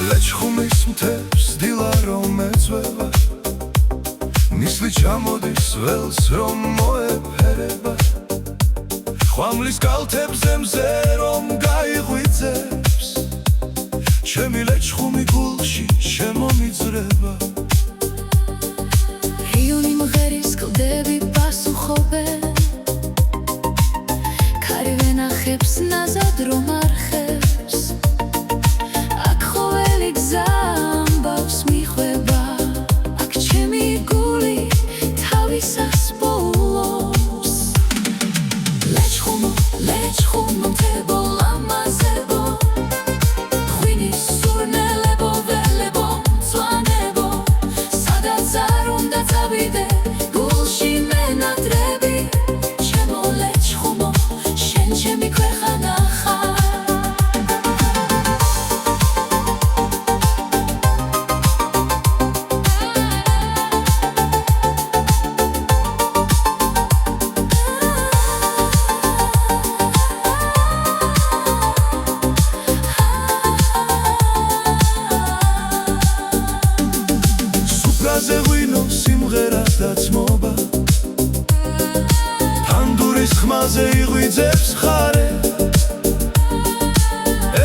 ლეჩხუმის მთებს დილა რომ ეწვევა, ნისლი ჩამოდის ველს რომ მოეფერება, ხვამლის კალთებზე მზე რომ გაიღვიძებს, ჩემი ლეჩხუმი გულში შემომიძრება. რიონი მღერის კლდები პასუხობენ, ქარი ვენახებს ნაზად რომ არხევს, აქ ყოველი გზა ამბავს მიხვება, აქ ჩემი გული თავისას პოულობს. ლეჩხუმო, ლეჩხუმო, მთებო, ლამაზებო, ღვინის სურნელებო, ველებო, მწვანებო, სადაც არ უნდა წავიდე, გულში მენატრები, ჩემო ლეჩხუმო, შენ ჩემი ქვეყანა ხარ. სუფრაზე ღვინო სიმღერა დაცმობა, თანდურის ხმაზე იღვიძებს ხარე,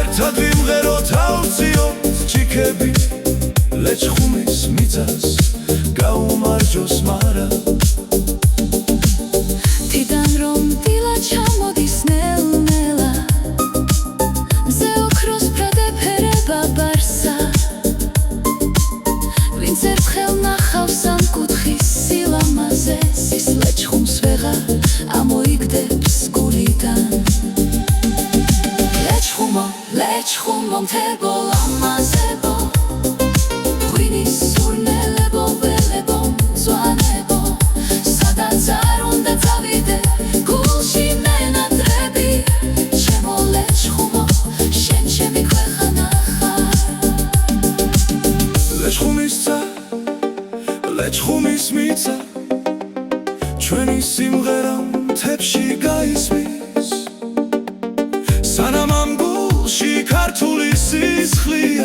ერთად ვიმღეროთ ავწიოთ ჭიქები, ლეჩხუმის მიწას გაუმარჯოს მარა. თიდან რომ დილა ჩამოდის ნელ-ნელა, მზე ოქროს ბრადეფერება ბარსა, ვინც ერთხელ ნახავს ამ კუთხის სილამაზეს, ის ლეჩხუმს ვეღარ ამოიგდებს გულიდან. ლეჩხუმო, ლეჩხუმო, მთებო, ლამაზებო, ღვინის სურნელებო, ველებო, მწვანებო, სადაც არ უნდა წავიდე, გულში მენატრები, ჩემო ლეჩხუმო, შენ ჩემი ქვეყანა ხარ. ლეჩხუმის ცა, ლეჩხუმის მიწა, ჩვენი სიმღერა მთებში გაისმის, სანამ ამ გულში ქართული სისხლია.